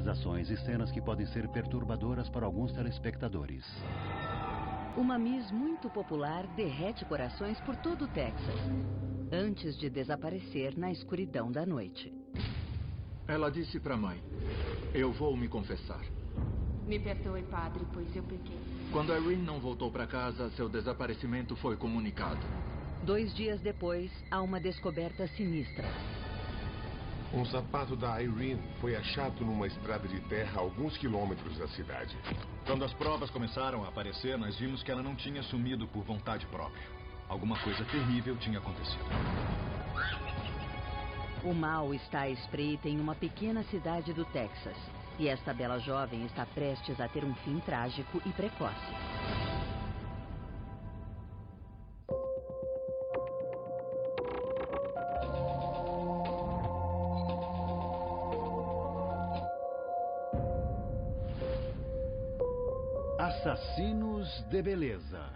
dramatizações e cenas que podem ser perturbadoras para alguns telespectadores. Uma Miss muito popular derrete corações por todo o Texas, antes de desaparecer na escuridão da noite. Ela disse para a mãe: "Eu vou me confessar." Me perdoe, padre, pois eu pequei. Quando Irene não voltou para casa, seu desaparecimento foi comunicado. 2 dias depois, há uma descoberta sinistra. Um sapato da Irene foi achado numa estrada de terra a alguns quilômetros da cidade. Quando as provas começaram a aparecer, nós vimos que ela não tinha sumido por vontade própria. Alguma coisa terrível tinha acontecido. O mal está à espreita em uma pequena cidade do Texas. E esta bela jovem está prestes a ter um fim trágico e precoce. Assassinos de beleza.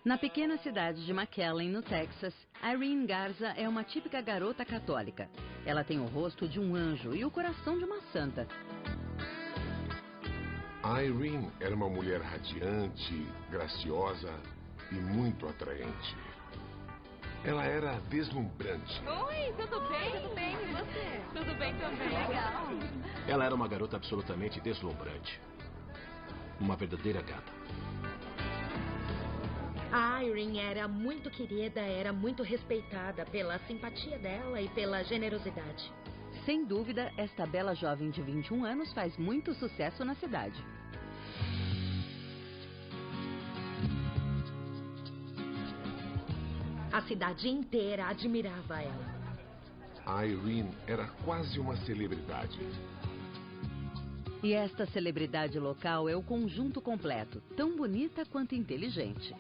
Na pequena cidade de McAllen, no Texas, Irene Garza é uma típica garota católica. Ela tem o rosto de um anjo e o coração de uma santa. A Irene era uma mulher radiante, graciosa e muito atraente. Ela era deslumbrante. Oi, tudo bem? Tudo bem, e você? Tudo bem também. Legal. Ela era uma garota absolutamente deslumbrante. Uma verdadeira gata. A Irene era muito querida, era muito respeitada pela simpatia dela e pela generosidade. Sem dúvida, esta bela jovem de 21 anos faz muito sucesso na cidade. A cidade inteira admirava ela. A Irene era quase uma celebridade. E esta celebridade local é o conjunto completo, tão bonita quanto inteligente.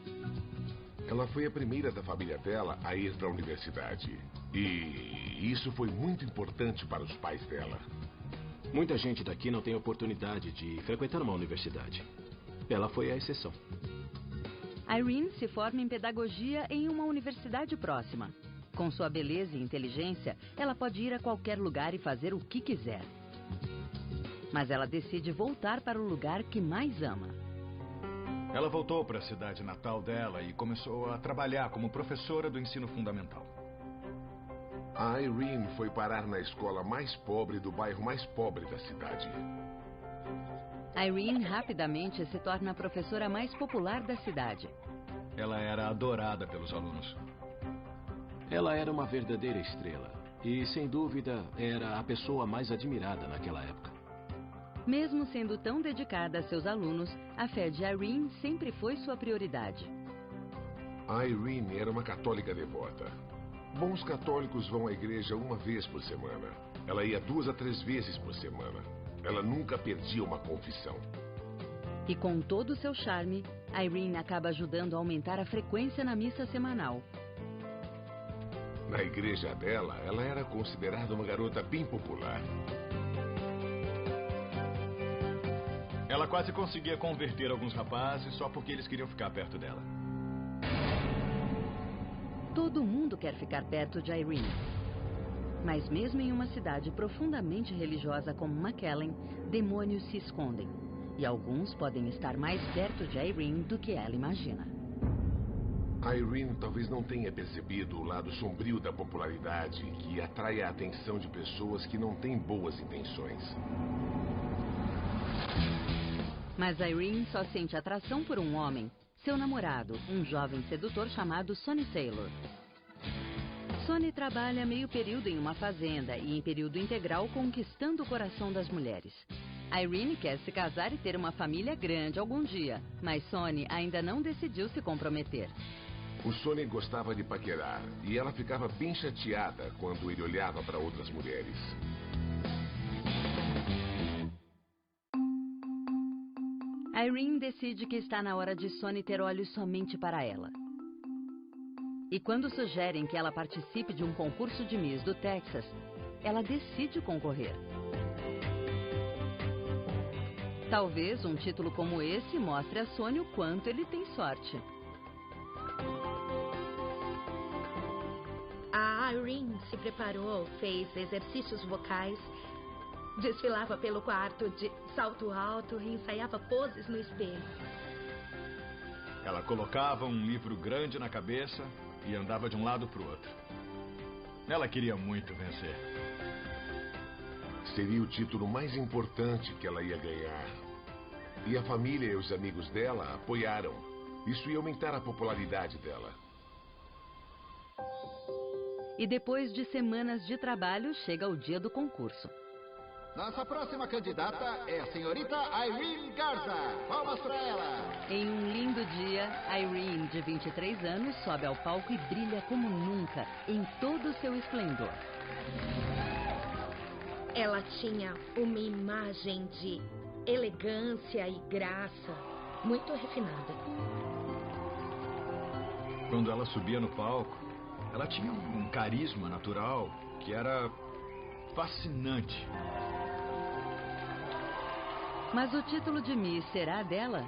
Ela foi a primeira da família dela a ir para a universidade. E isso foi muito importante para os pais dela. Muita gente daqui não tem oportunidade de frequentar uma universidade. Ela foi a exceção. Irene se forma em pedagogia em uma universidade próxima. Com sua beleza e inteligência, ela pode ir a qualquer lugar e fazer o que quiser. Mas ela decide voltar para o lugar que mais ama. Ela voltou para a cidade natal dela e começou a trabalhar como professora do ensino fundamental. A Irene foi parar na escola mais pobre do bairro mais pobre da cidade. Irene rapidamente se torna a professora mais popular da cidade. Ela era adorada pelos alunos. Ela era uma verdadeira estrela e, sem dúvida, era a pessoa mais admirada naquela época. Mesmo sendo tão dedicada a seus alunos, a fé de Irene sempre foi sua prioridade. A Irene era uma católica devota. Bons católicos vão à igreja uma vez por semana. Ela ia 2 a 3 vezes por semana. Ela nunca perdia uma confissão. E com todo o seu charme, Irene acaba ajudando a aumentar a frequência na missa semanal. Na igreja dela, ela era considerada uma garota bem popular. Ela quase conseguia converter alguns rapazes só porque eles queriam ficar perto dela. Todo mundo quer ficar perto de Irene. Mas mesmo em uma cidade profundamente religiosa como McAllen, demônios se escondem. E alguns podem estar mais perto de Irene do que ela imagina. A Irene talvez não tenha percebido o lado sombrio da popularidade que atrai a atenção de pessoas que não têm boas intenções. Mas Irene só sente atração por um homem, seu namorado, um jovem sedutor chamado Sonny Taylor. Sonny trabalha meio período em uma fazenda e em período integral conquistando o coração das mulheres. Irene quer se casar e ter uma família grande algum dia, mas Sonny ainda não decidiu se comprometer. O Sonny gostava de paquerar e ela ficava bem chateada quando ele olhava para outras mulheres. Irene decide que está na hora de Sonny ter olhos somente para ela. E quando sugerem que ela participe de um concurso de Miss do Texas, ela decide concorrer. Talvez um título como esse mostre a Sonny o quanto ele tem sorte. A Irene se preparou, fez exercícios vocais, desfilava pelo quarto de salto alto e ensaiava poses no espelho. Ela colocava um livro grande na cabeça e andava de um lado para o outro. Ela queria muito vencer. Seria o título mais importante que ela ia ganhar. E a família e os amigos dela apoiaram. Isso ia aumentar a popularidade dela. E depois de semanas de trabalho, chega o dia do concurso. Nossa próxima candidata é a senhorita Irene Garza. Palmas para ela. Em um lindo dia, Irene, de 23 anos, sobe ao palco e brilha como nunca, em todo o seu esplendor. Ela tinha uma imagem de elegância e graça muito refinada. Quando ela subia no palco, ela tinha um carisma natural que era fascinante. Mas o título de Miss será dela?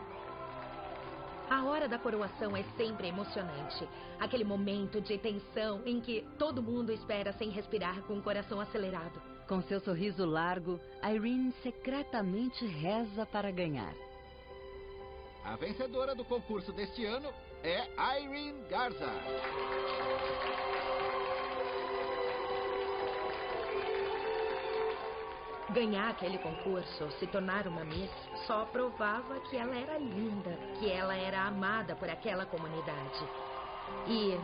A hora da coroação é sempre emocionante. Aquele momento de tensão em que todo mundo espera sem respirar, com o coração acelerado. Com seu sorriso largo, Irene secretamente reza para ganhar. A vencedora do concurso deste ano é Irene Garza. Ganhar aquele concurso, se tornar uma Miss, só provava que ela era linda, que ela era amada por aquela comunidade. E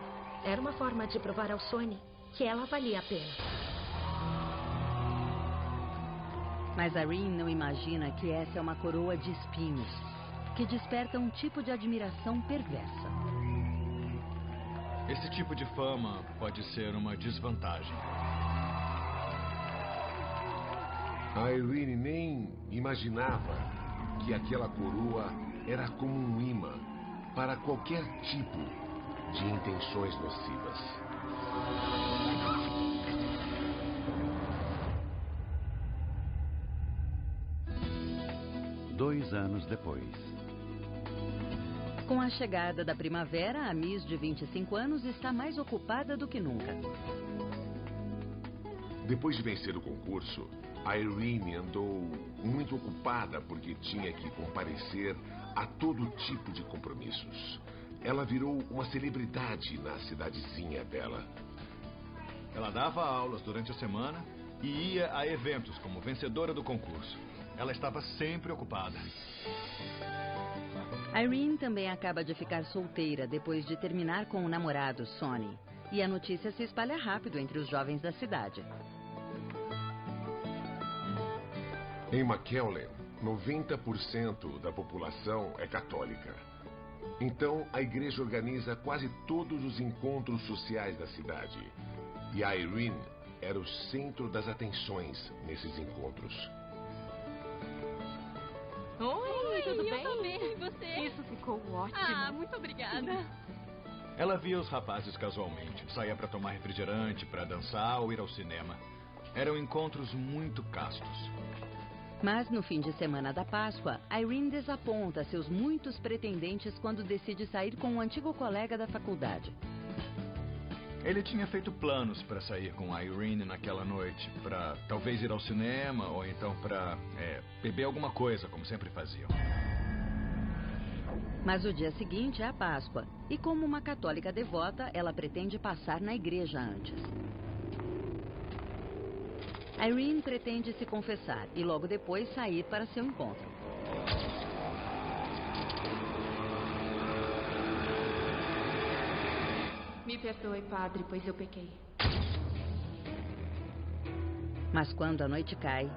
era uma forma de provar ao Sonny que ela valia a pena. Mas Irene não imagina que essa é uma coroa de espinhos, que desperta um tipo de admiração perversa. Esse tipo de fama pode ser uma desvantagem. A Irene nem imaginava que aquela coroa era como um imã para qualquer tipo de intenções nocivas. Dois anos depois. Com a chegada da primavera, a Miss de 25 anos está mais ocupada do que nunca. Depois de vencer o concurso, a Irene andou muito ocupada porque tinha que comparecer a todo tipo de compromissos. Ela virou uma celebridade na cidadezinha dela. Ela dava aulas durante a semana e ia a eventos como vencedora do concurso. Ela estava sempre ocupada. Irene também acaba de ficar solteira depois de terminar com o namorado, Sonny. E a notícia se espalha rápido entre os jovens da cidade. Em McAllen, 90% da população é católica. Então, a igreja organiza quase todos os encontros sociais da cidade. E a Irene era o centro das atenções nesses encontros. Oi, tudo bem? Eu tô bem, e você? Isso ficou ótimo. Ah, muito obrigada. Ela via os rapazes casualmente, saía para tomar refrigerante, para dançar ou ir ao cinema. Eram encontros muito castos. Mas no fim de semana da Páscoa, Irene desaponta seus muitos pretendentes quando decide sair com um antigo colega da faculdade. Ele tinha feito planos para sair com a Irene naquela noite, para talvez ir ao cinema ou então para beber alguma coisa, como sempre faziam. Mas o dia seguinte é a Páscoa, e como uma católica devota, ela pretende passar na igreja antes. Irene pretende se confessar e logo depois sair para seu encontro. Me perdoe, padre, pois eu pequei. Mas quando a noite cai,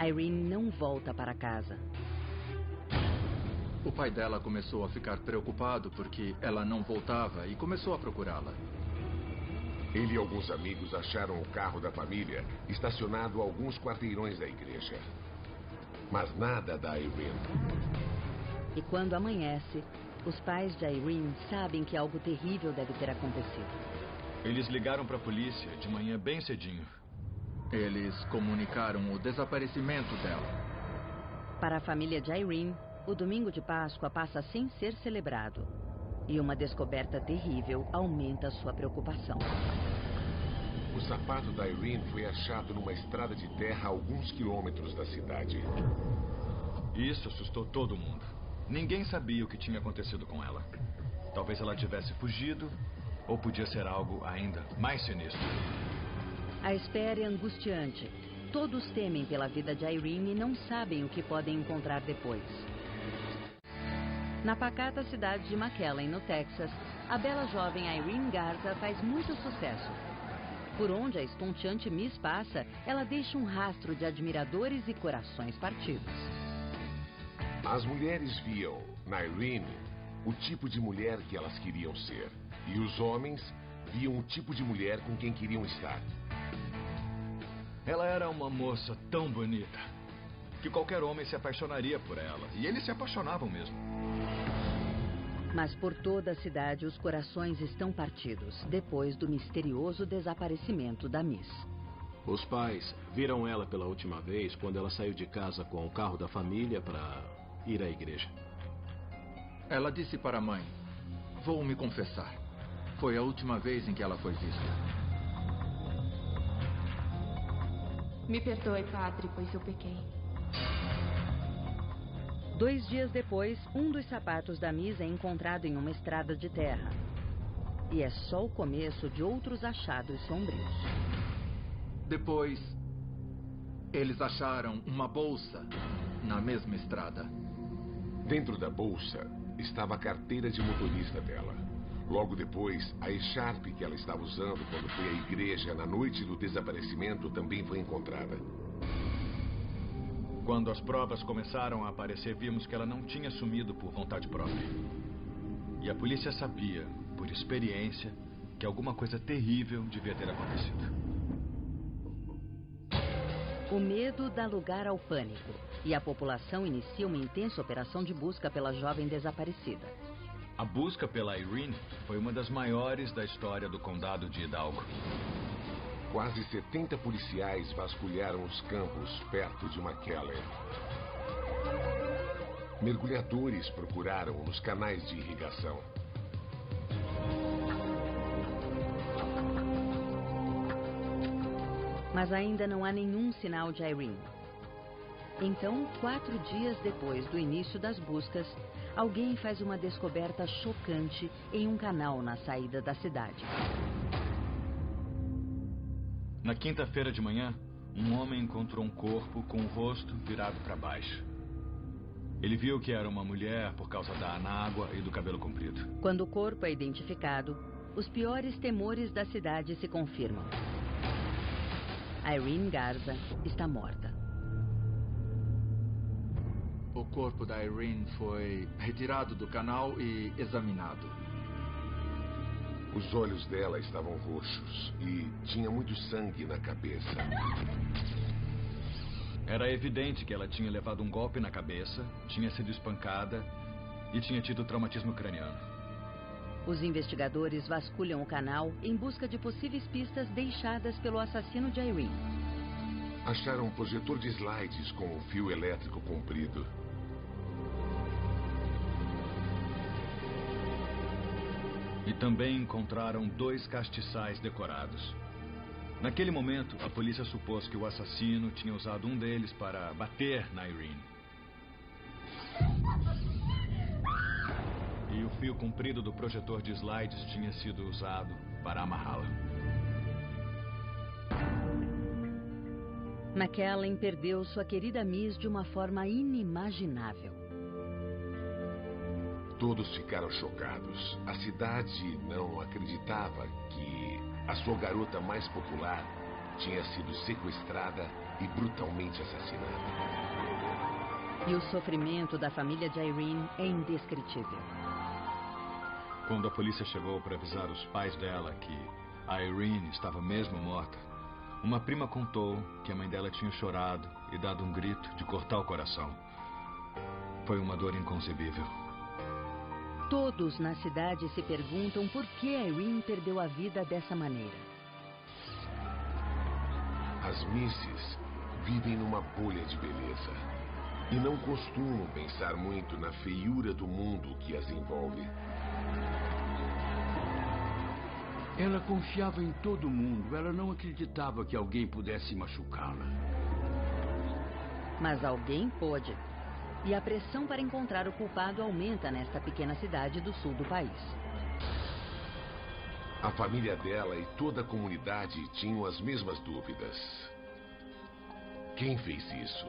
Irene não volta para casa. O pai dela começou a ficar preocupado porque ela não voltava e começou a procurá-la. Ele e alguns amigos acharam o carro da família estacionado a alguns quarteirões da igreja. Mas nada da Irene. E quando amanhece, os pais de Irene sabem que algo terrível deve ter acontecido. Eles ligaram para a polícia de manhã bem cedinho. Eles comunicaram o desaparecimento dela. Para a família de Irene, o domingo de Páscoa passa sem ser celebrado. E uma descoberta terrível aumenta sua preocupação. O sapato da Irene foi achado numa estrada de terra a alguns quilômetros da cidade. Isso assustou todo mundo. Ninguém sabia o que tinha acontecido com ela. Talvez ela tivesse fugido, ou podia ser algo ainda mais sinistro. A espera é angustiante. Todos temem pela vida de Irene e não sabem o que podem encontrar depois. Na pacata cidade de McAllen, no Texas, a bela jovem Irene Garza faz muito sucesso. Por onde a estonteante Miss passa, ela deixa um rastro de admiradores e corações partidos. As mulheres viam na Irene o tipo de mulher que elas queriam ser. E os homens viam o tipo de mulher com quem queriam estar. Ela era uma moça tão bonita que qualquer homem se apaixonaria por ela. E eles se apaixonavam mesmo. Mas por toda a cidade os corações estão partidos depois do misterioso desaparecimento da Miss. Os pais viram ela pela última vez quando ela saiu de casa com o carro da família para ir à igreja. Ela disse para a mãe: "Vou me confessar. Foi a última vez em que ela foi vista." Me perdoe, padre, pois eu pequei. 2 dias depois, um dos sapatos da Miss é encontrado em uma estrada de terra. E é só o começo de outros achados sombrios. Depois, eles acharam uma bolsa na mesma estrada. Dentro da bolsa estava a carteira de motorista dela. Logo depois, a echarpe que ela estava usando quando foi à igreja na noite do desaparecimento também foi encontrada. Quando as provas começaram a aparecer, vimos que ela não tinha sumido por vontade própria. E a polícia sabia, por experiência, que alguma coisa terrível devia ter acontecido. O medo dá lugar ao pânico, e a população inicia uma intensa operação de busca pela jovem desaparecida. A busca pela Irene foi uma das maiores da história do condado de Hidalgo. Quase 70 policiais vasculharam os campos perto de McAllen. Mergulhadores procuraram nos canais de irrigação. Mas ainda não há nenhum sinal de Irene. Então, 4 dias depois do início das buscas, alguém faz uma descoberta chocante em um canal na saída da cidade. Na quinta-feira de manhã, um homem encontrou um corpo com o rosto virado para baixo. Ele viu que era uma mulher por causa da anágua e do cabelo comprido. Quando o corpo é identificado, os piores temores da cidade se confirmam. Irene Garza está morta. O corpo da Irene foi retirado do canal e examinado. Os olhos dela estavam roxos e tinha muito sangue na cabeça. Era evidente que ela tinha levado um golpe na cabeça, tinha sido espancada e tinha tido traumatismo craniano. Os investigadores vasculham o canal em busca de possíveis pistas deixadas pelo assassino de Irene. Acharam um projetor de slides com um fio elétrico comprido. E também encontraram 2 castiçais decorados. Naquele momento, a polícia supôs que o assassino tinha usado um deles para bater na Irene. E o fio comprido do projetor de slides tinha sido usado para amarrá-la. McAllen perdeu sua querida Miss de uma forma inimaginável. Todos ficaram chocados. A cidade não acreditava que a sua garota mais popular tinha sido sequestrada e brutalmente assassinada. E o sofrimento da família de Irene é indescritível. Quando a polícia chegou para avisar os pais dela que a Irene estava mesmo morta, uma prima contou que a mãe dela tinha chorado e dado um grito de cortar o coração. Foi uma dor inconcebível. Todos na cidade se perguntam por que Irene perdeu a vida dessa maneira. As Misses vivem numa bolha de beleza e não costumam pensar muito na feiura do mundo que as envolve. Ela confiava em todo mundo. Ela não acreditava que alguém pudesse machucá-la. Mas alguém pôde. E a pressão para encontrar o culpado aumenta nesta pequena cidade do sul do país. A família dela e toda a comunidade tinham as mesmas dúvidas. Quem fez isso?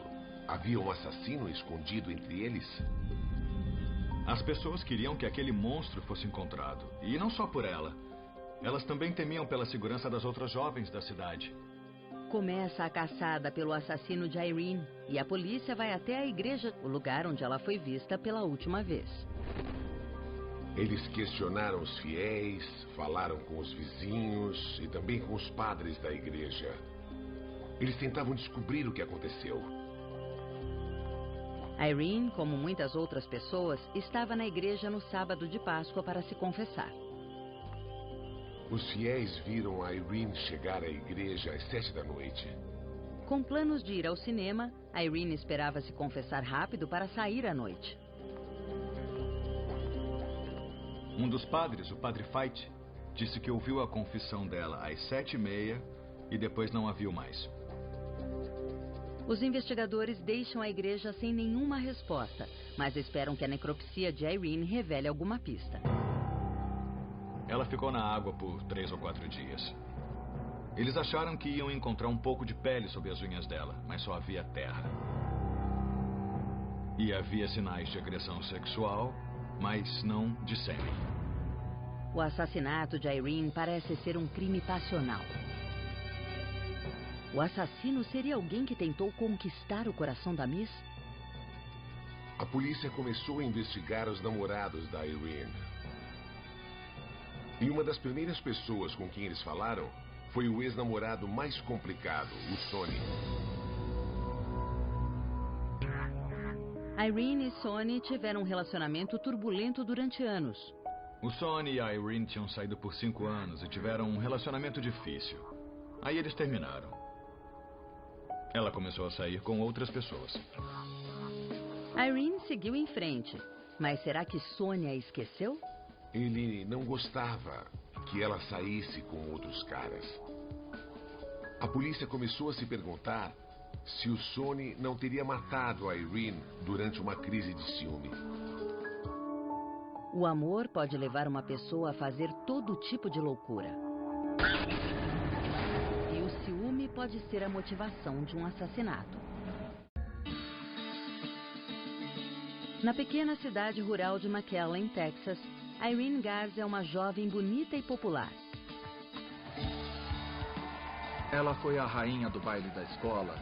Havia um assassino escondido entre eles? As pessoas queriam que aquele monstro fosse encontrado. E não só por ela. Elas também temiam pela segurança das outras jovens da cidade. Começa a caçada pelo assassino de Irene e a polícia vai até a igreja, o lugar onde ela foi vista pela última vez. Eles questionaram os fiéis, falaram com os vizinhos e também com os padres da igreja. Eles tentavam descobrir o que aconteceu. Irene, como muitas outras pessoas, estava na igreja no sábado de Páscoa para se confessar. Os fiéis viram a Irene chegar à igreja às 7 da noite. Com planos de ir ao cinema, Irene esperava se confessar rápido para sair à noite. Um dos padres, o padre Fight, disse que ouviu a confissão dela às 7h30 e depois não a viu mais. Os investigadores deixam a igreja sem nenhuma resposta, mas esperam que a necropsia de Irene revele alguma pista. Ela ficou na água por 3 ou 4 dias. Eles acharam que iam encontrar um pouco de pele sob as unhas dela, mas só havia terra. E havia sinais de agressão sexual, mas não de sêmen. O assassinato de Irene parece ser um crime passional. O assassino seria alguém que tentou conquistar o coração da Miss? A polícia começou a investigar os namorados da Irene. E uma das primeiras pessoas com quem eles falaram foi o ex-namorado mais complicado, o Sonny. Irene e Sonny tiveram um relacionamento turbulento durante anos. O Sonny e a Irene tinham saído por 5 anos e tiveram um relacionamento difícil. Aí eles terminaram. Ela começou a sair com outras pessoas. Irene seguiu em frente, mas será que Sonny a esqueceu? Ele não gostava que ela saísse com outros caras. A polícia começou a se perguntar se o Sonny não teria matado a Irene durante uma crise de ciúme. O amor pode levar uma pessoa a fazer todo tipo de loucura. E o ciúme pode ser a motivação de um assassinato. Na pequena cidade rural de McAllen, Texas, Irene Garza é uma jovem bonita e popular. Ela foi a rainha do baile da escola.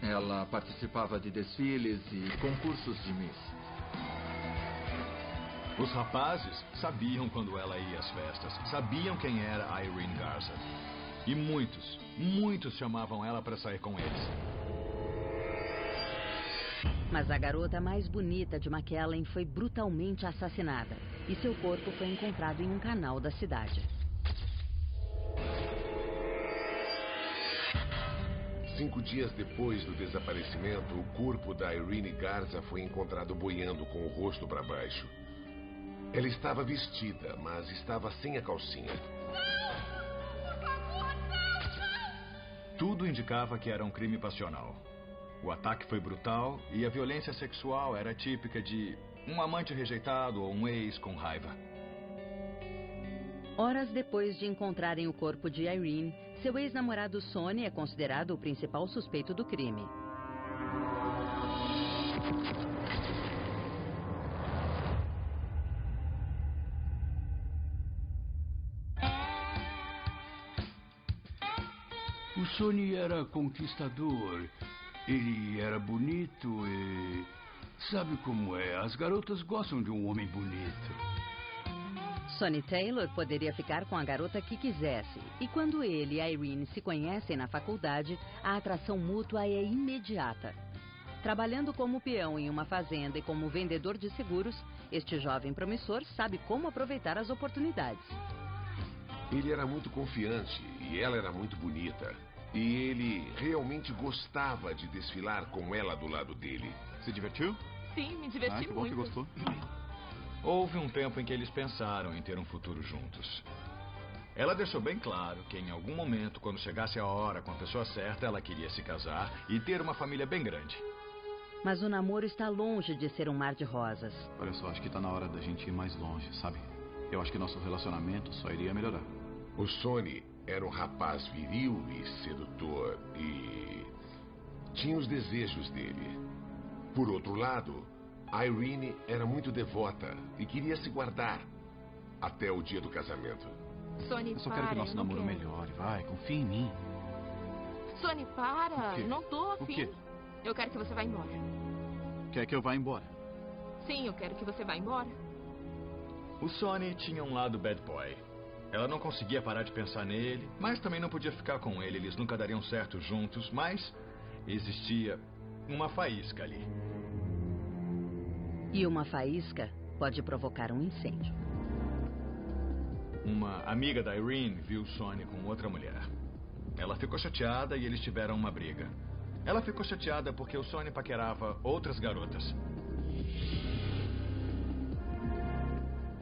Ela participava de desfiles e concursos de Miss. Os rapazes sabiam quando ela ia às festas, sabiam quem era a Irene Garza. E muitos chamavam ela para sair com eles. Mas a garota mais bonita de McAllen foi brutalmente assassinada e seu corpo foi encontrado em um canal da cidade. 5 dias depois do desaparecimento, o corpo da Irene Garza foi encontrado boiando com o rosto para baixo. Ela estava vestida, mas estava sem a calcinha. Tudo indicava que era um crime passional. O ataque foi brutal e a violência sexual era típica de um amante rejeitado ou um ex com raiva. Horas depois de encontrarem o corpo de Irene, seu ex-namorado Sonny é considerado o principal suspeito do crime. O Sonny era conquistador. Ele era bonito e... sabe como é? As garotas gostam de um homem bonito. Sonny Taylor poderia ficar com a garota que quisesse. E quando ele e a Irene se conhecem na faculdade, a atração mútua é imediata. Trabalhando como peão em uma fazenda e como vendedor de seguros, este jovem promissor sabe como aproveitar as oportunidades. Ele era muito confiante e ela era muito bonita. E ele realmente gostava de desfilar com ela do lado dele. Se divertiu? Sim, me diverti que bom muito. que gostou. Houve um tempo em que eles pensaram em ter um futuro juntos. Ela deixou bem claro que em algum momento, quando chegasse a hora com a pessoa certa, ela queria se casar e ter uma família bem grande. Mas o namoro está longe de ser um mar de rosas. Olha só, acho que tá na hora da gente ir mais longe, sabe? Eu acho que nosso relacionamento só iria melhorar. O Sonny era um rapaz viril e sedutor e tinha os desejos dele. Por outro lado, Irene era muito devota e queria se guardar até o dia do casamento. Sonny, eu só quero que o nosso namoro melhore, vai, confia em mim. Sonny, para, não tô afim. O quê? Eu quero que você vá embora. Quer que eu vá embora? Sim, eu quero que você vá embora. O Sonny tinha um lado bad boy. Ela não conseguia parar de pensar nele, mas também não podia ficar com ele. Eles nunca dariam certo juntos, mas existia uma faísca ali. E uma faísca pode provocar um incêndio. Uma amiga da Irene viu o Sonny com outra mulher. Ela ficou chateada e eles tiveram uma briga. Ela ficou chateada porque o Sonny paquerava outras garotas.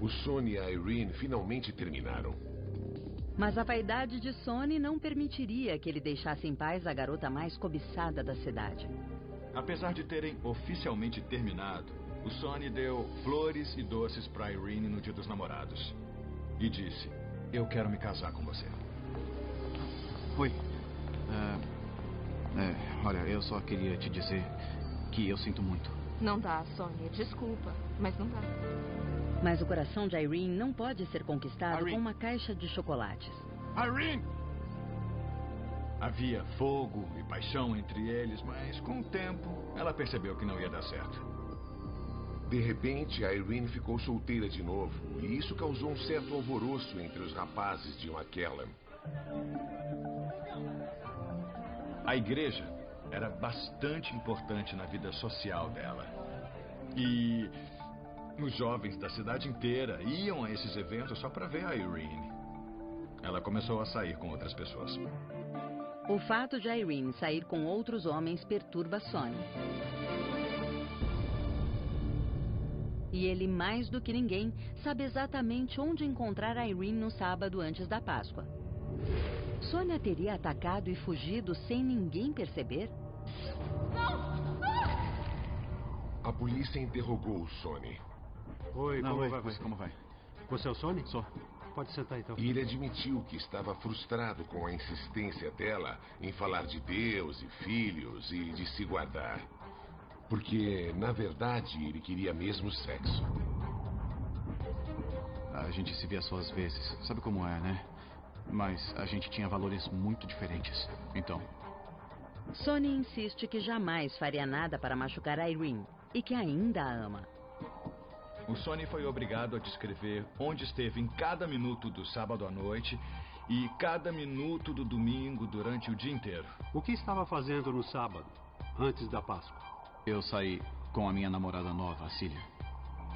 O Sonny e a Irene finalmente terminaram. Mas a vaidade de Sonny não permitiria que ele deixasse em paz a garota mais cobiçada da cidade. Apesar de terem oficialmente terminado, o Sonny deu flores e doces para Irene no Dia dos Namorados. E disse, eu quero me casar com você. Oi. Olha, eu só queria te dizer que eu sinto muito. Não dá, Sonny. Desculpa, mas não dá. Mas o coração de Irene não pode ser conquistado Irene. com uma caixa de chocolates. Irene! Havia fogo e paixão entre eles, mas com o tempo ela percebeu que não ia dar certo. De repente, a Irene ficou solteira de novo, e isso causou um certo alvoroço entre os rapazes de McCallum. A igreja era bastante importante na vida social dela. E os jovens da cidade inteira iam a esses eventos só para ver a Irene. Ela começou a sair com outras pessoas. O fato de Irene sair com outros homens perturba Sonny. E ele, mais do que ninguém, sabe exatamente onde encontrar a Irene no sábado antes da Páscoa. Sonny a teria atacado e fugido sem ninguém perceber? A polícia interrogou o Sonny. Oi, como vai? Você é o Sonny? Sou. Pode sentar então. E ele admitiu que estava frustrado com a insistência dela em falar de Deus e filhos e de se guardar. Porque, na verdade, ele queria mesmo sexo. A gente se via só às vezes. Sabe como é, né? Mas a gente tinha valores muito diferentes. Então... Sonny insiste que jamais faria nada para machucar a Irene e que ainda a ama. O Sonny foi obrigado a descrever onde esteve em cada minuto do sábado à noite e cada minuto do domingo durante o dia inteiro. O que estava fazendo no sábado, antes da Páscoa? Eu saí com a minha namorada nova, a Cília.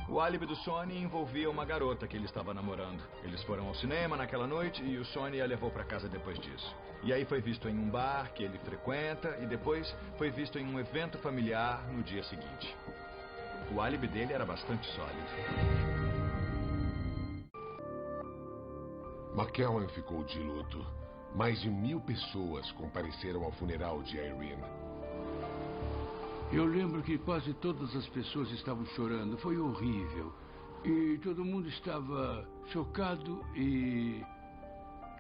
O álibi do Sonny envolvia uma garota que ele estava namorando. Eles foram ao cinema naquela noite e o Sonny a levou para casa depois disso. E aí foi visto em um bar que ele frequenta e depois foi visto em um evento familiar no dia seguinte. O álibi dele era bastante sólido. McCallum ficou de luto. Mais de 1000 pessoas compareceram ao funeral de Irene. Eu lembro que quase todas as pessoas estavam chorando. Foi horrível. E todo mundo estava chocado e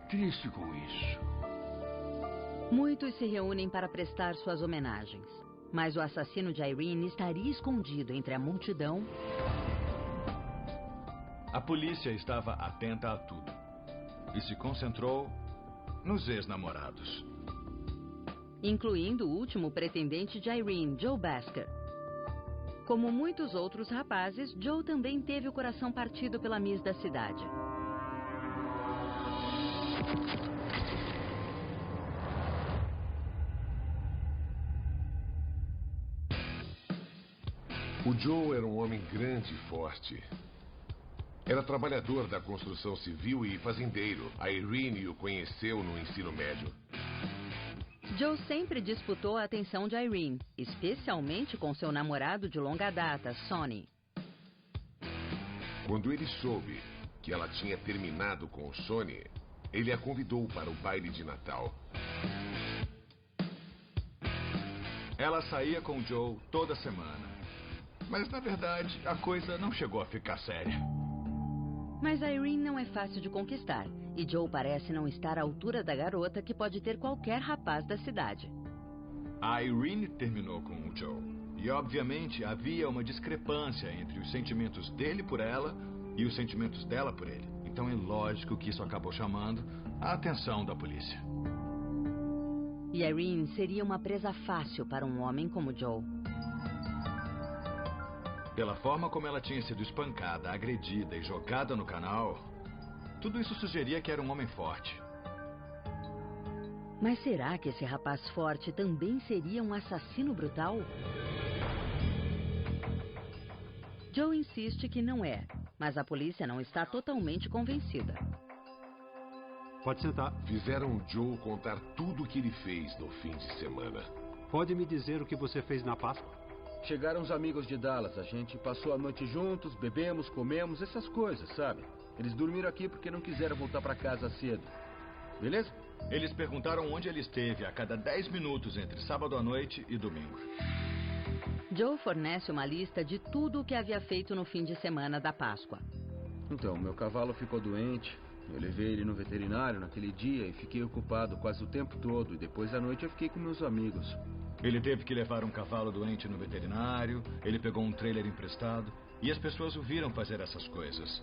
triste com isso. Muitos se reúnem para prestar suas homenagens. Mas o assassino de Irene estaria escondido entre a multidão. A polícia estava atenta a tudo e se concentrou nos ex-namorados. Incluindo o último pretendente de Irene, Joe Basker. Como muitos outros rapazes, Joe também teve o coração partido pela Miss da cidade. O Joe era um homem grande e forte. Era trabalhador da construção civil e fazendeiro. A Irene o conheceu no ensino médio. Joe sempre disputou a atenção de Irene, especialmente com seu namorado de longa data, Sonny. Quando ele soube que ela tinha terminado com o Sonny, Ele a convidou para o baile de Natal. Ela saía com Joe toda semana. Mas, na verdade, a coisa não chegou a ficar séria. Mas a Irene não é fácil de conquistar. E Joe parece não estar à altura da garota que pode ter qualquer rapaz da cidade. A Irene terminou com o Joe. E, obviamente, havia uma discrepância entre os sentimentos dele por ela e os sentimentos dela por ele. Então é lógico que isso acabou chamando a atenção da polícia. E Irene seria uma presa fácil para um homem como Joe. Pela forma como ela tinha sido espancada, agredida e jogada no canal, tudo isso sugeria que era um homem forte. Mas será que esse rapaz forte também seria um assassino brutal? Joe insiste que não é, mas a polícia não está totalmente convencida. Pode sentar. Fizeram Joe contar tudo o que ele fez no fim de semana. Pode me dizer o que você fez na Páscoa? Chegaram os amigos de Dallas. A gente passou a noite juntos, bebemos, comemos, essas coisas, sabe? Eles dormiram aqui porque não quiseram voltar para casa cedo. Beleza? Eles perguntaram onde ele esteve a cada 10 minutos entre sábado à noite e domingo. Joe fornece uma lista de tudo o que havia feito no fim de semana da Páscoa. Então, meu cavalo ficou doente. Eu levei ele no veterinário naquele dia e fiquei ocupado quase o tempo todo. E depois da noite eu fiquei com meus amigos. Ele teve que levar um cavalo doente no veterinário, ele pegou um trailer emprestado e as pessoas o viram fazer essas coisas.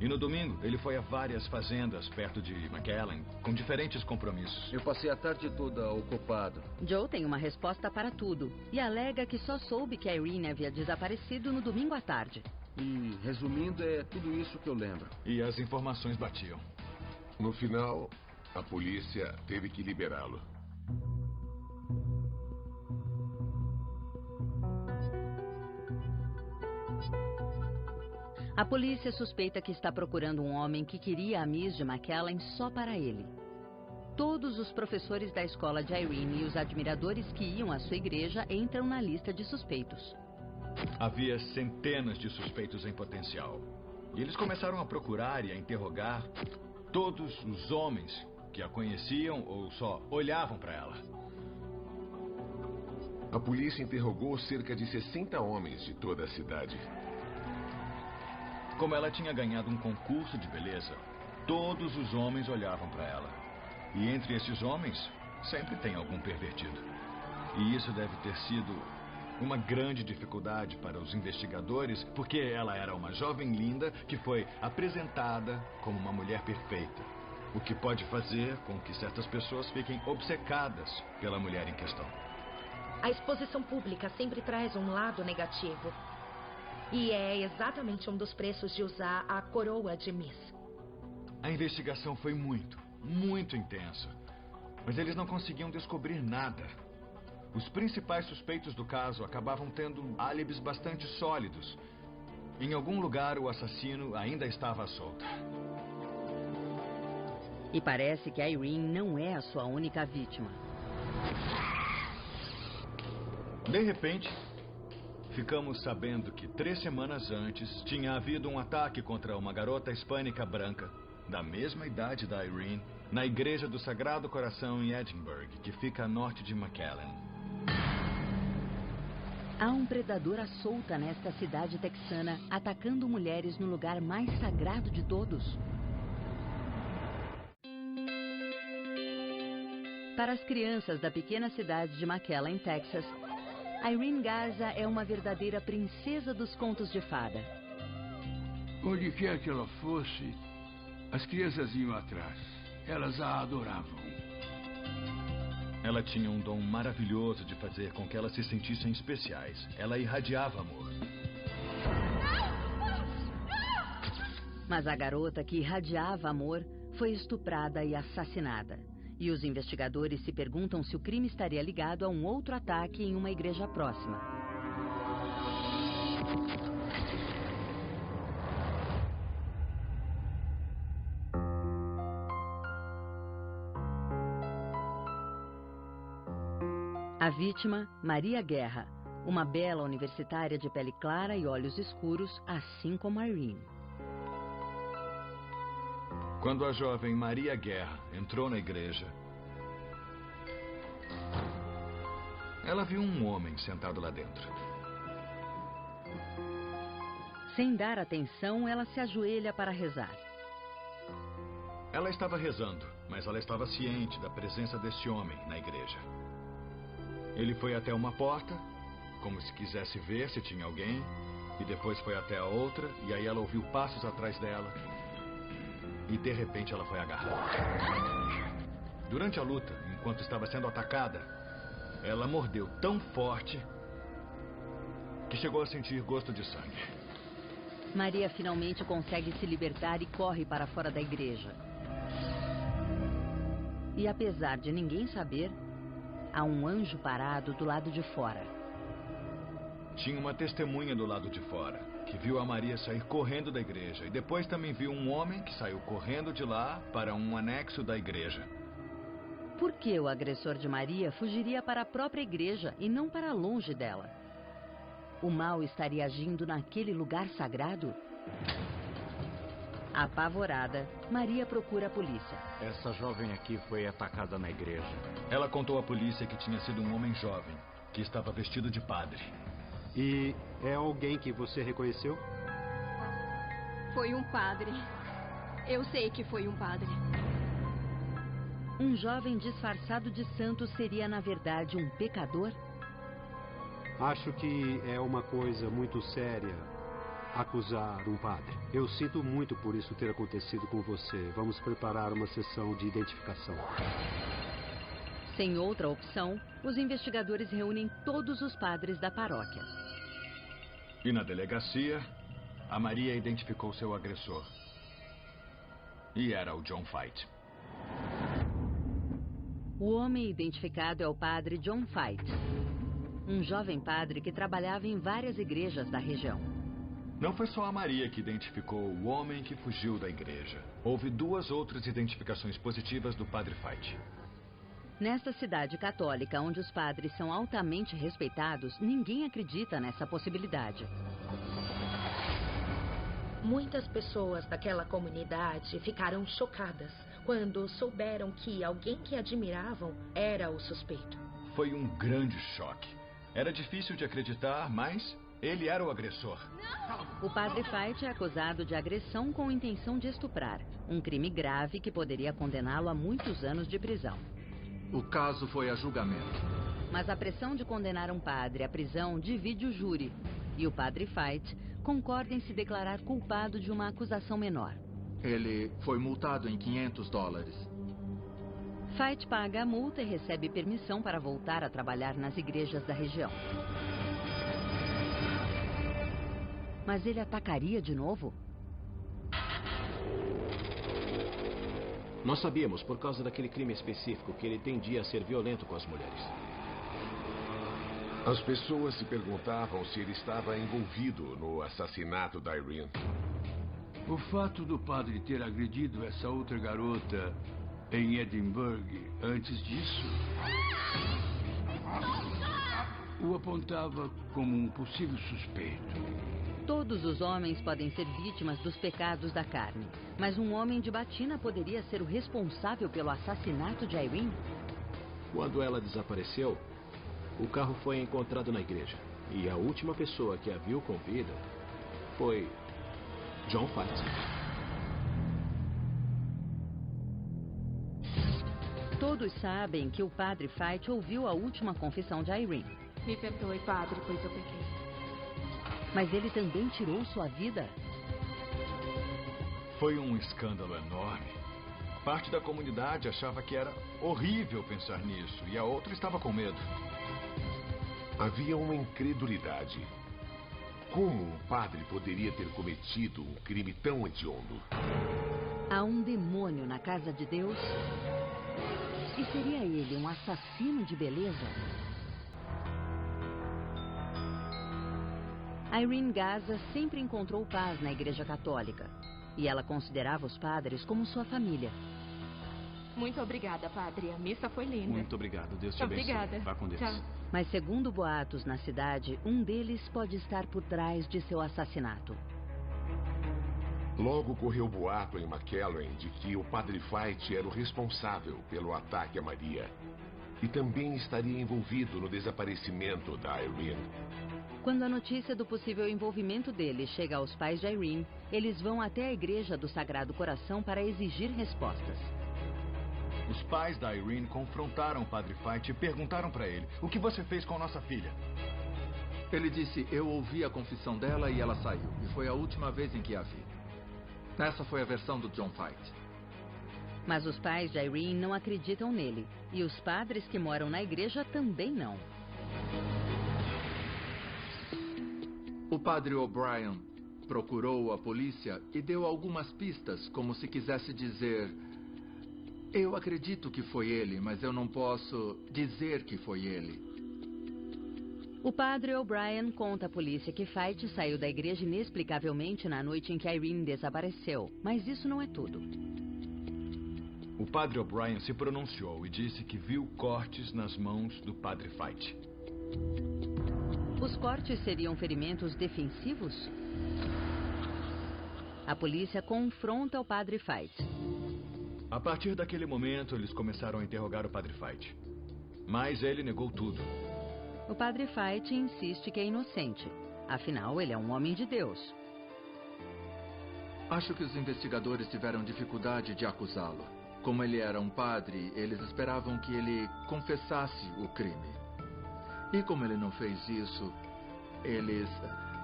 E no domingo, ele foi a várias fazendas perto de McAllen, com diferentes compromissos. Eu passei a tarde toda ocupado. Joe tem uma resposta para tudo e alega que só soube que a Irene havia desaparecido no domingo à tarde. E, resumindo, é tudo isso que eu lembro. E as informações batiam. No final, a polícia teve que liberá-lo. A polícia suspeita que está procurando um homem que queria a Miss de McAllen só para ele. Todos os professores da escola de Irene e os admiradores que iam à sua igreja entram na lista de suspeitos. Havia centenas de suspeitos em potencial. E eles começaram a procurar e a interrogar todos os homens que a conheciam ou só olhavam para ela. A polícia interrogou cerca de 60 homens de toda a cidade. Como ela tinha ganhado um concurso de beleza, todos os homens olhavam para ela. E entre esses homens, sempre tem algum pervertido. E isso deve ter sido uma grande dificuldade para os investigadores, porque ela era uma jovem linda que foi apresentada como uma mulher perfeita. O que pode fazer com que certas pessoas fiquem obcecadas pela mulher em questão. A exposição pública sempre traz um lado negativo. E é exatamente um dos preços de usar a coroa de Miss. A investigação foi muito intensa. Mas eles não conseguiam descobrir nada. Os principais suspeitos do caso acabavam tendo álibis bastante sólidos. Em algum lugar, o assassino ainda estava à solta. E parece que a Irene não é a sua única vítima. De repente, ficamos sabendo que 3 semanas antes tinha havido um ataque contra uma garota hispânica branca, da mesma idade da Irene, na Igreja do Sagrado Coração em Edinburgh, que fica a norte de McAllen. Há um predador à solta nesta cidade texana, atacando mulheres no lugar mais sagrado de todos. Para as crianças da pequena cidade de McAllen, Texas, Irene Garza é uma verdadeira princesa dos contos de fada. Onde quer que ela fosse, as crianças iam atrás. Elas a adoravam. Ela tinha um dom maravilhoso de fazer com que elas se sentissem especiais. Ela irradiava amor. Mas a garota que irradiava amor foi estuprada e assassinada. E os investigadores se perguntam se o crime estaria ligado a um outro ataque em uma igreja próxima. A vítima, Maria Guerra, uma bela universitária de pele clara e olhos escuros, assim como Irene. Quando a jovem Maria Guerra entrou na igreja, ela viu um homem sentado lá dentro. Sem dar atenção, ela se ajoelha para rezar. Ela estava rezando, mas ela estava ciente da presença deste homem na igreja. Ele foi até uma porta, como se quisesse ver se tinha alguém, e depois foi até a outra, e aí ela ouviu passos atrás dela, e de repente ela foi agarrada. Durante a luta, enquanto estava sendo atacada, ela mordeu tão forte que chegou a sentir gosto de sangue. Maria finalmente consegue se libertar e corre para fora da igreja. E apesar de ninguém saber, há um anjo parado do lado de fora. Tinha uma testemunha do lado de fora, que viu a Maria sair correndo da igreja. E depois também viu um homem que saiu correndo de lá para um anexo da igreja. Por que o agressor de Maria fugiria para a própria igreja e não para longe dela? O mal estaria agindo naquele lugar sagrado? Apavorada, Maria procura a polícia. Essa jovem aqui foi atacada na igreja. Ela contou à polícia que tinha sido um homem jovem, que estava vestido de padre. E é alguém que você reconheceu? Foi um padre. Eu sei que foi um padre. Um jovem disfarçado de santo seria, na verdade, um pecador? Acho que é uma coisa muito séria acusar um padre. Eu sinto muito por isso ter acontecido com você. Vamos preparar uma sessão de identificação. Sem outra opção, os investigadores reúnem todos os padres da paróquia. E na delegacia, a Maria identificou seu agressor. E era o John Fight. O homem identificado é o padre John Fight, um jovem padre que trabalhava em várias igrejas da região. Não foi só a Maria que identificou o homem que fugiu da igreja. Houve 2 outras identificações positivas do padre Fight. Nesta cidade católica, onde os padres são altamente respeitados, ninguém acredita nessa possibilidade. Muitas pessoas daquela comunidade ficaram chocadas quando souberam que alguém que admiravam era o suspeito. Foi um grande choque. Era difícil de acreditar, mas ele era o agressor. O padre Fight é acusado de agressão com intenção de estuprar, um crime grave que poderia condená-lo a muitos anos de prisão. O caso foi a julgamento. Mas a pressão de condenar um padre à prisão divide o júri, e o padre Fight concorda em se declarar culpado de uma acusação menor. Ele foi multado em $500. Fight paga a multa e recebe permissão para voltar a trabalhar nas igrejas da região. Mas ele atacaria de novo? Nós sabíamos, por causa daquele crime específico, que ele tendia a ser violento com as mulheres. As pessoas se perguntavam se ele estava envolvido no assassinato da Irene. O fato do padre ter agredido essa outra garota em Edimburgo antes disso o apontava como um possível suspeito. Todos os homens podem ser vítimas dos pecados da carne, mas um homem de batina poderia ser o responsável pelo assassinato de Irene? Quando ela desapareceu, o carro foi encontrado na igreja. E a última pessoa que a viu com vida foi John Fight. Todos sabem que o padre Fight ouviu a última confissão de Irene. Me perdoe, padre, pois eu pequei. Mas ele também tirou sua vida? Foi um escândalo enorme. Parte da comunidade achava que era horrível pensar nisso, e a outra estava com medo. Havia uma incredulidade. Como um padre poderia ter cometido um crime tão hediondo? Há um demônio na casa de Deus? E seria ele um assassino de beleza? Irene Gaza sempre encontrou paz na Igreja Católica. E ela considerava os padres como sua família. Muito obrigada, padre. A missa foi linda. Muito obrigado. Deus te abençoe. Obrigada. Vá com Deus. Tchau. Mas segundo boatos na cidade, um deles pode estar por trás de seu assassinato. Logo correu boato em McAllen de que o Padre Fite era o responsável pelo ataque a Maria. E também estaria envolvido no desaparecimento da Irene. Quando a notícia do possível envolvimento dele chega aos pais de Irene, eles vão até a igreja do Sagrado Coração para exigir respostas. Os pais da Irene confrontaram o Padre Fite e perguntaram para ele: o que você fez com nossa filha? Ele disse: eu ouvi a confissão dela e ela saiu. E foi a última vez em que a vi. Essa foi a versão do John Fite. Mas os pais de Irene não acreditam nele. E os padres que moram na igreja também não. O padre O'Brien procurou a polícia e deu algumas pistas, como se quisesse dizer: eu acredito que foi ele, mas eu não posso dizer que foi ele. O padre O'Brien conta à polícia que Fite saiu da igreja inexplicavelmente na noite em que Irene desapareceu. Mas isso não é tudo. O padre O'Brien se pronunciou e disse que viu cortes nas mãos do Padre Fite. Os cortes seriam ferimentos defensivos? A polícia confronta o Padre Fite. A partir daquele momento, eles começaram a interrogar o Padre Fite. Mas ele negou tudo. O Padre Fite insiste que é inocente. Afinal, ele é um homem de Deus. Acho que os investigadores tiveram dificuldade de acusá-lo. Como ele era um padre, eles esperavam que ele confessasse o crime. E como ele não fez isso, eles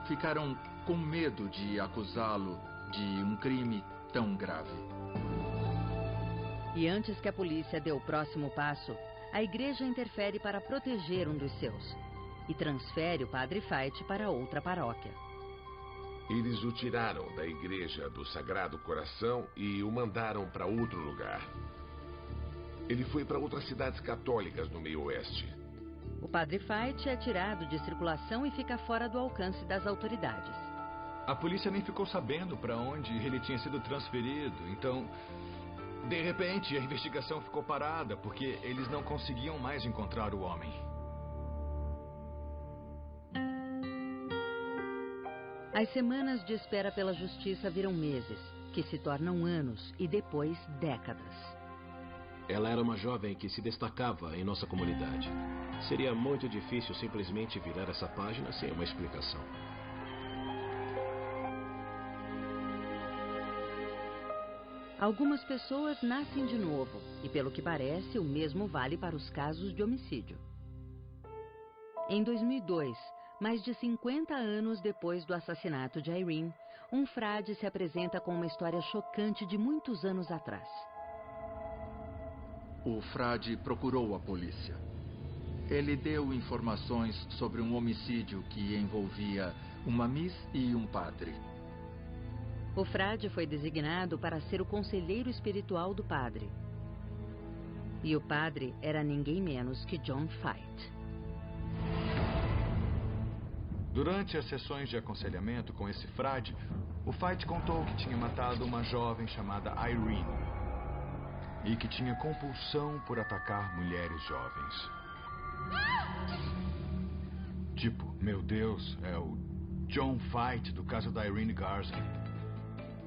ficaram com medo de acusá-lo de um crime tão grave. E antes que a polícia dê o próximo passo, a igreja interfere para proteger um dos seus e transfere o Padre Fite para outra paróquia. Eles o tiraram da igreja do Sagrado Coração e o mandaram para outro lugar. Ele foi para outras cidades católicas no meio oeste. O Padre Fite é tirado de circulação e fica fora do alcance das autoridades. A polícia nem ficou sabendo para onde ele tinha sido transferido, então, de repente, a investigação ficou parada porque eles não conseguiam mais encontrar o homem. As semanas de espera pela justiça viram meses, que se tornam anos e depois décadas. Ela era uma jovem que se destacava em nossa comunidade. Seria muito difícil simplesmente virar essa página sem uma explicação. Algumas pessoas nascem de novo, e pelo que parece, o mesmo vale para os casos de homicídio. Em 2002, mais de 50 anos depois do assassinato de Irene, um frade se apresenta com uma história chocante de muitos anos atrás. O frade procurou a polícia. Ele deu informações sobre um homicídio que envolvia uma miss e um padre. O frade foi designado para ser o conselheiro espiritual do padre. E o padre era ninguém menos que John Fite. Durante as sessões de aconselhamento com esse frade, o Fite contou que tinha matado uma jovem chamada Irene e que tinha compulsão por atacar mulheres jovens. Tipo, meu Deus, é o John Fite do caso da Irene Garza.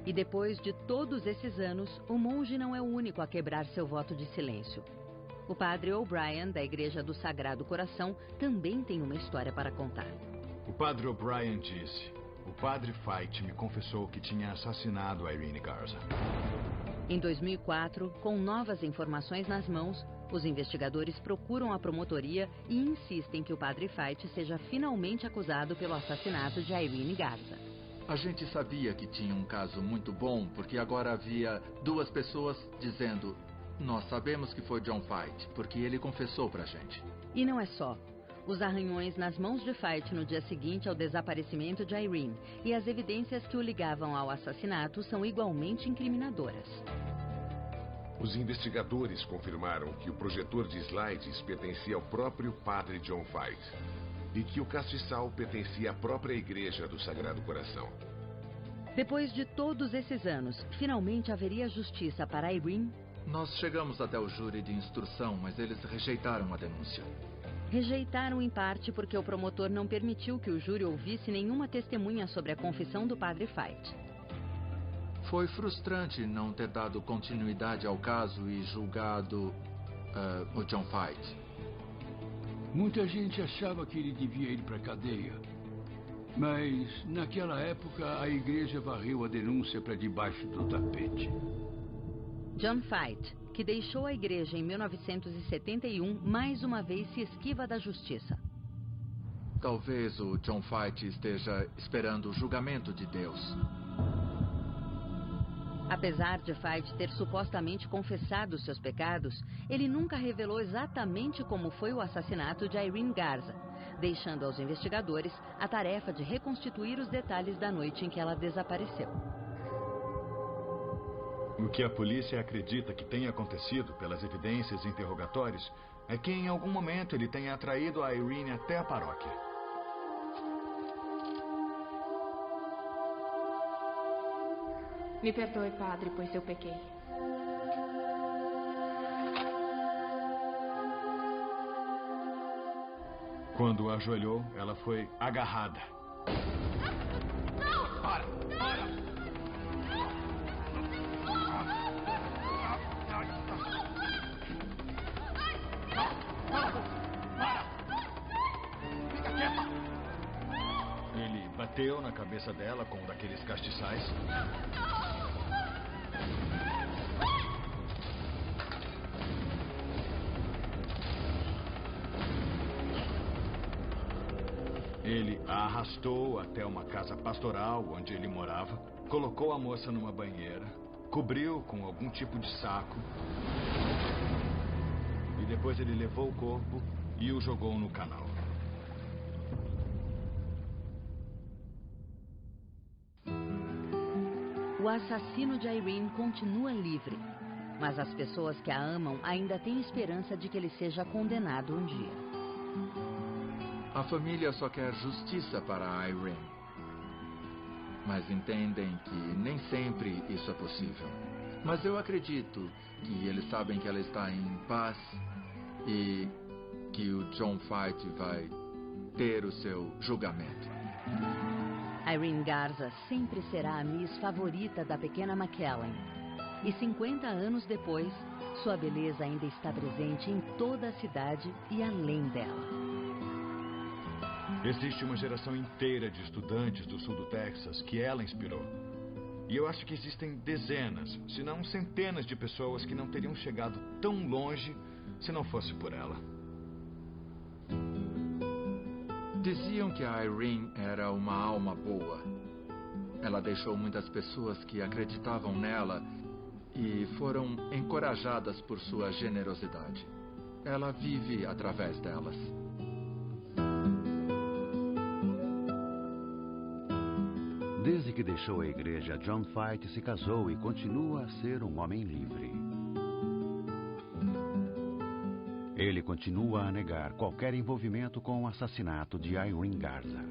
E depois de todos esses anos, o monge não é o único a quebrar seu voto de silêncio. O padre O'Brien, da Igreja do Sagrado Coração, também tem uma história para contar. O padre O'Brien disse: o padre Fite me confessou que tinha assassinado a Irene Garza. Em 2004, com novas informações nas mãos, os investigadores procuram a promotoria e insistem que o padre Fite seja finalmente acusado pelo assassinato de Irene Garza. A gente sabia que tinha um caso muito bom, porque agora havia duas pessoas dizendo: nós sabemos que foi John Fite, porque ele confessou pra gente. E não é só. Os arranhões nas mãos de Fite no dia seguinte ao desaparecimento de Irene e as evidências que o ligavam ao assassinato são igualmente incriminadoras. Os investigadores confirmaram que o projetor de slides pertencia ao próprio padre John Fite e que o castiçal pertencia à própria igreja do Sagrado Coração. Depois de todos esses anos, finalmente haveria justiça para Irene? Nós chegamos até o júri de instrução, mas eles rejeitaram a denúncia. Rejeitaram em parte porque o promotor não permitiu que o júri ouvisse nenhuma testemunha sobre a confissão do padre Fite. Foi frustrante não ter dado continuidade ao caso e julgado o John Fight. Muita gente achava que ele devia ir para a cadeia. Mas, naquela época, a igreja varreu a denúncia para debaixo do tapete. John Fight, que deixou a igreja em 1971, mais uma vez se esquiva da justiça. Talvez o John Fight esteja esperando o julgamento de Deus. Apesar de Fight ter supostamente confessado seus pecados, ele nunca revelou exatamente como foi o assassinato de Irene Garza, deixando aos investigadores a tarefa de reconstituir os detalhes da noite em que ela desapareceu. O que a polícia acredita que tenha acontecido pelas evidências e interrogatórios é que em algum momento ele tenha atraído a Irene até a paróquia. Me perdoe, padre, pois eu pequei. Quando ajoelhou, ela foi agarrada. Não! Para! Para! Fica quieta! Ele bateu na cabeça dela com um daqueles castiçais. Ele a arrastou até uma casa pastoral onde ele morava, colocou a moça numa banheira, cobriu com algum tipo de saco e depois ele levou o corpo e o jogou no canal. O assassino de Irene continua livre, mas as pessoas que a amam ainda têm esperança de que ele seja condenado um dia. A família só quer justiça para a Irene, mas entendem que nem sempre isso é possível. Mas eu acredito que eles sabem que ela está em paz e que o John Fight vai ter o seu julgamento. Irene Garza sempre será a Miss favorita da pequena McKellen. E 50 anos depois, sua beleza ainda está presente em toda a cidade e além dela. Existe uma geração inteira de estudantes do sul do Texas que ela inspirou. E eu acho que existem dezenas, se não centenas de pessoas que não teriam chegado tão longe se não fosse por ela. Diziam que a Irene era uma alma boa. Ela deixou muitas pessoas que acreditavam nela e foram encorajadas por sua generosidade. Ela vive através delas. Desde que deixou a igreja, John Fight se casou e continua a ser um homem livre. Ele continua a negar qualquer envolvimento com o assassinato de Irene Garza.